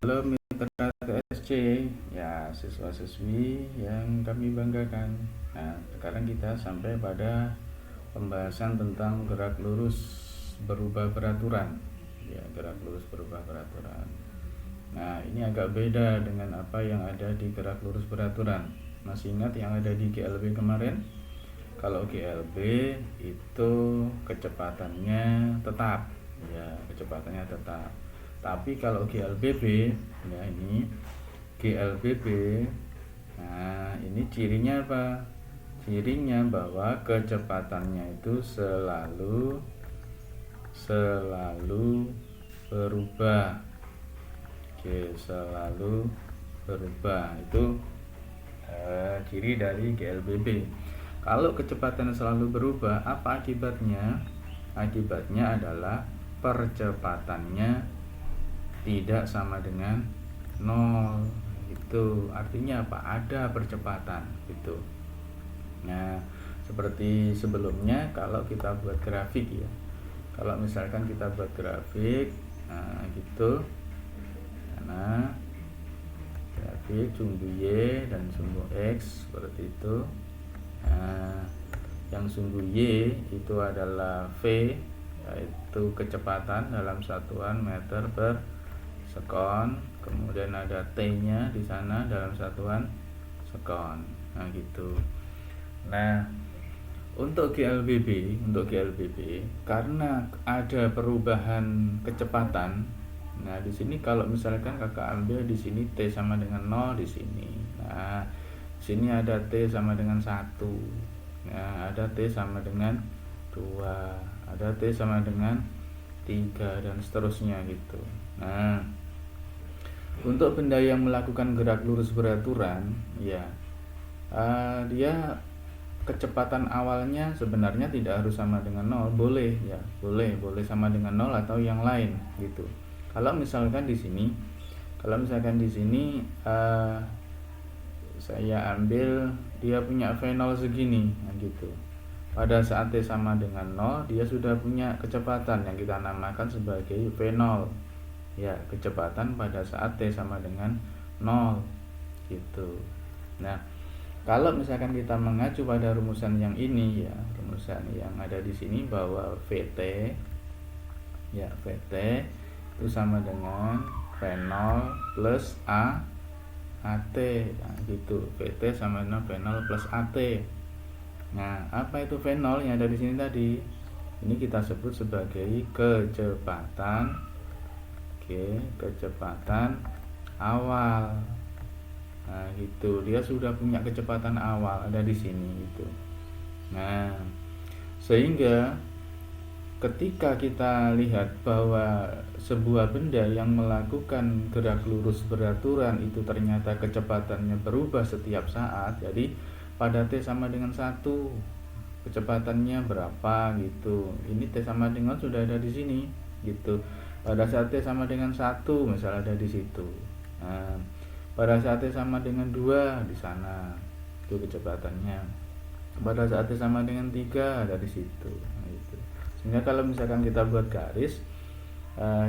Halo mitra TSC, ya siswa-siswi yang kami banggakan. Nah, sekarang kita sampai pada pembahasan tentang gerak lurus berubah peraturan. Ya, gerak lurus berubah peraturan. Nah, ini agak beda dengan apa yang ada di gerak lurus peraturan. Masih ingat yang ada di GLB kemarin? Kalau GLB itu kecepatannya tetap, ya kecepatannya tetap. Tapi kalau GLBB, ya ini GLBB, nah ini cirinya apa? Cirinya bahwa kecepatannya itu selalu berubah. Oke, selalu berubah. Itu ciri dari GLBB. Kalau kecepatan selalu berubah, apa akibatnya? Akibatnya adalah percepatannya tidak sama dengan 0. Itu artinya apa? Ada percepatan gitu. Nah, seperti sebelumnya kalau kita buat grafik ya. Kalau misalkan kita buat grafik, nah gitu. Nah, grafik sumbu Y dan sumbu X seperti itu. Nah, yang sumbu Y itu adalah V, yaitu kecepatan dalam satuan meter per sekon, kemudian ada T-nya di sana dalam satuan sekon. Nah, gitu. Nah, untuk GLBB karena ada perubahan kecepatan. Nah, di sini kalau misalkan Kakak ambil di sini T sama dengan 0 di sini. Nah, di sini ada T sama dengan 1. Nah, ada T sama dengan 2, ada T sama dengan 3 dan seterusnya gitu. Nah, untuk benda yang melakukan gerak lurus beraturan, ya dia kecepatan awalnya sebenarnya tidak harus sama dengan 0, boleh ya, boleh sama dengan 0 atau yang lain gitu. Kalau misalkan di sini saya ambil dia punya V0 segini, nah gitu. Pada saat T sama dengan 0, dia sudah punya kecepatan yang kita namakan sebagai V0. Ya, kecepatan pada saat T sama dengan 0 gitu. Nah, kalau misalkan kita mengacu pada rumusan yang ini ya, rumusan yang ada di sini bahwa VT itu sama dengan V0 plus AT. Nah, gitu. VT sama dengan V0 plus AT. Nah, apa itu V0 yang ada di sini tadi? Ini kita sebut sebagai kecepatan. Oke, kecepatan awal. Nah, gitu. Dia sudah punya kecepatan awal ada di sini gitu. Nah, sehingga ketika kita lihat bahwa sebuah benda yang melakukan gerak lurus beraturan itu ternyata kecepatannya berubah setiap saat. Jadi pada T sama dengan 1, kecepatannya berapa gitu. Ini T sama dengan sudah ada di sini gitu. Pada saat T sama dengan 1 misalnya ada di situ. Nah, pada saat T sama dengan 2 di sana, itu kecepatannya. Pada saat T sama dengan 3 ada di situ. Nah, gitu. Sehingga kalau misalkan kita buat garis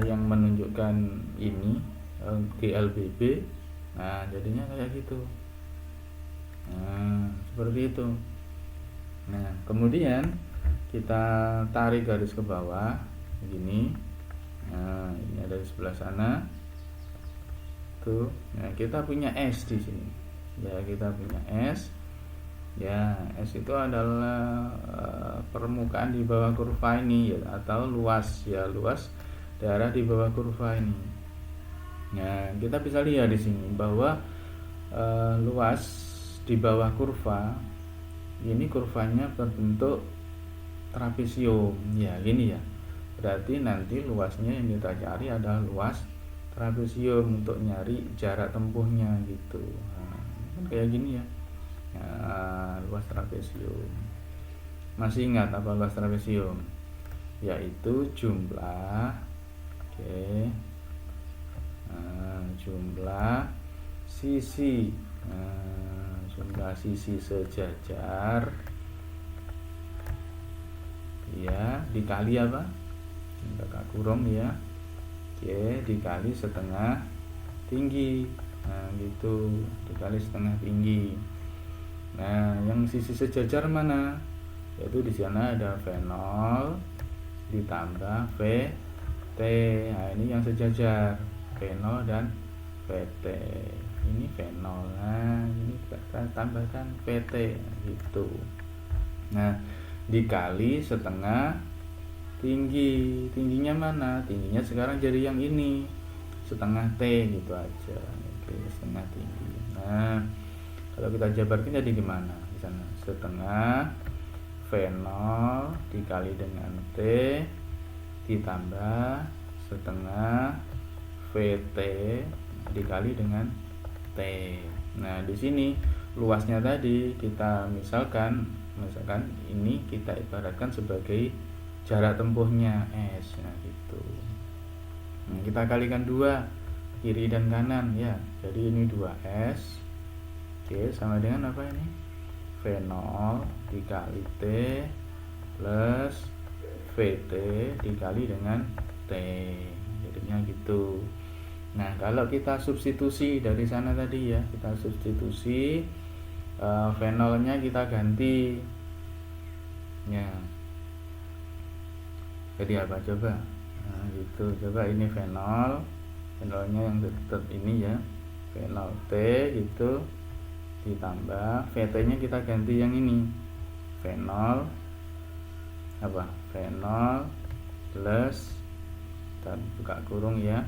yang menunjukkan ini GLBB, nah jadinya kayak gitu. Nah, seperti itu. Nah, kemudian kita tarik garis ke bawah begini. Nah, ini ada di sebelah sana. Tuh. Nah, kita punya S di sini. Ya, kita punya S. Ya, S itu adalah permukaan di bawah kurva ini ya, atau luas ya, luas daerah di bawah kurva ini. Nah, kita bisa lihat di sini bahwa luas di bawah kurva ini kurvanya berbentuk trapesium. Ya, gini ya. Berarti nanti luasnya yang kita cari adalah luas trapesium untuk nyari jarak tempuhnya gitu. Nah, kan kayak gini ya. Nah, luas trapesium. Masih ingat apa luas trapesium? Yaitu jumlah jumlah sisi. Nah, jumlah sisi sejajar ya dikali apa? Kakak kurung ya. Oke, dikali setengah tinggi. Nah gitu, dikali setengah tinggi. Nah yang sisi sejajar mana? Yaitu di sana ada V0 ditambah VT. Nah ini yang sejajar, V0 dan VT. Ini V0, nah ini kita tambahkan VT gitu. Nah dikali setengah tinggi. Tingginya mana? Tingginya sekarang jadi yang ini, setengah T gitu aja. Oke, setengah tinggi. Nah kalau kita jabarkan jadi gimana di sana? Setengah V0 dikali dengan T ditambah setengah VT dikali dengan T. Nah di sini luasnya tadi kita misalkan ini kita ibaratkan sebagai jarak tempuhnya S. Nah gitu. Nah, kita kalikan 2 kiri dan kanan ya. Jadi ini 2S. Oke, sama dengan apa ini? V0 dikali T plus VT dikali dengan T. Jadinya gitu. Nah kalau kita substitusi dari sana tadi ya, kita substitusi V0 nya kita ganti ya, jadi apa coba? Nah gitu, coba ini V0 nya yang tetap ini ya, V0 T gitu, ditambah VT nya kita ganti yang ini, V0 apa? V0 plus, kita buka kurung ya,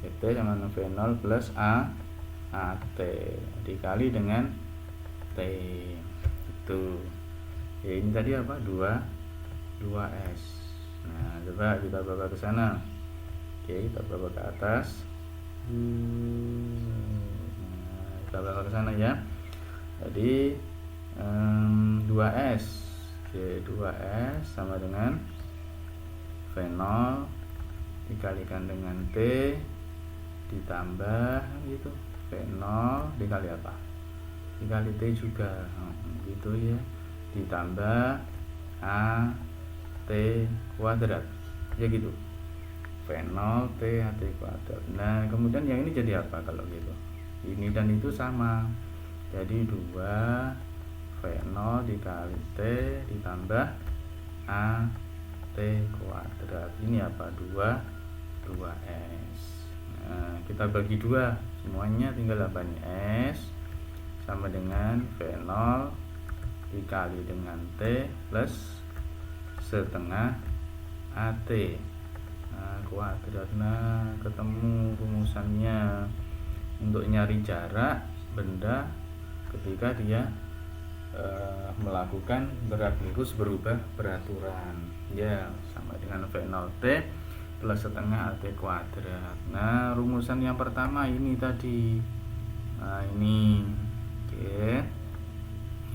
VT sama V0 plus AT dikali dengan T itu ya. Ini tadi apa? 2S. Nah coba kita bawa ke sana. Oke, kita bawa ke atas. Nah, kita bawa ke sana ya. Jadi 2S. Oke, 2S sama dengan V0 dikalikan dengan T ditambah gitu, V0 dikali apa? Dikali T juga gitu ya, ditambah AT kuadrat ya gitu, V0 T AT kuadrat. Nah kemudian yang ini jadi apa kalau gitu? Ini dan itu sama, jadi 2 V0 dikali T ditambah AT kuadrat. Ini apa? 2S. Nah, kita bagi 2 semuanya, tinggal apa nih? S sama dengan V0 dikali dengan T plus setengah AT kuadrat. Nah ketemu rumusannya untuk nyari jarak benda ketika dia melakukan gerak lurus berubah beraturan ya, sama dengan V0 T plus setengah AT kuadrat. Nah rumusan yang pertama ini tadi, nah ini oke.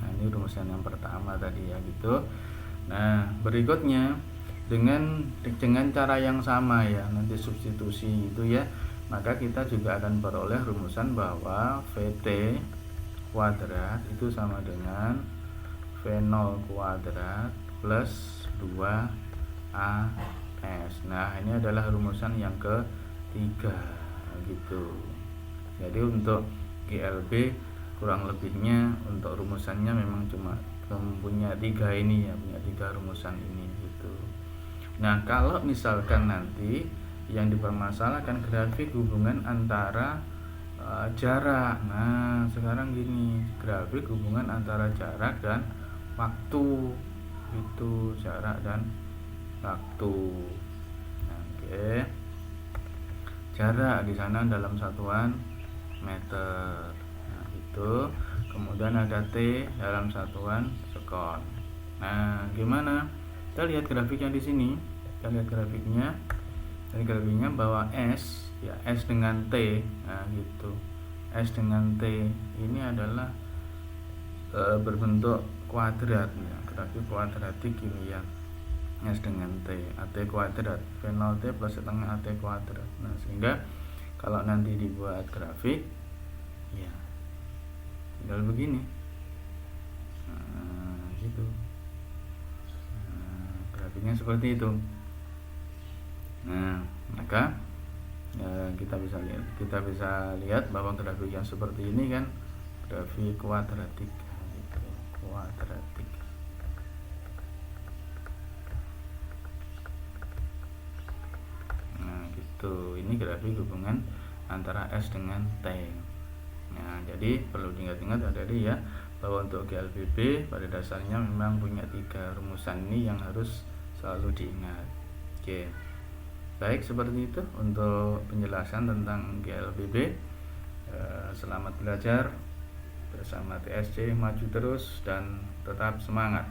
Nah ini rumusan yang pertama tadi ya gitu. Nah berikutnya dengan cara yang sama ya, nanti substitusi itu ya, maka kita juga akan peroleh rumusan bahwa VT kuadrat itu sama dengan V0 kuadrat plus 2AS. Nah ini adalah rumusan yang ketiga gitu. Jadi untuk GLB kurang lebihnya untuk rumusannya memang cuma punya 3 ini ya, punya 3 rumusan ini gitu. Nah kalau misalkan nanti yang dipermasalahkan grafik hubungan antara jarak. Nah sekarang gini, grafik hubungan antara jarak dan waktu itu, jarak dan waktu. Nah, oke. Jarak di sana dalam satuan meter. Nah, itu. Kemudian ada T dalam satuan sekon. Nah, gimana? Kita lihat grafiknya di sini. Kita lihat grafiknya. Dari grafiknya bahwa S ya, S dengan T. Nah, gitu. S dengan T ini adalah berbentuk kuadrat ya, grafik kuadratik ini ya. S dengan T, AT kuadrat, V0 T plus setengah AT kuadrat. Nah, sehingga kalau nanti dibuat grafik ya tinggal begini. Nah, gitu. Nah, grafiknya seperti itu. Nah, maka kita bisa lihat bahwa grafik yang seperti ini kan grafik kuadratik gitu, kuadratik. Nah gitu, ini grafik hubungan antara S dengan T. Nah jadi perlu diingat-ingat adik-adik ya, bahwa untuk GLBB pada dasarnya memang punya 3 rumusan ini yang harus selalu diingat. Oke, baik, seperti itu untuk penjelasan tentang GLBB. Selamat belajar bersama TSC, maju terus dan tetap semangat.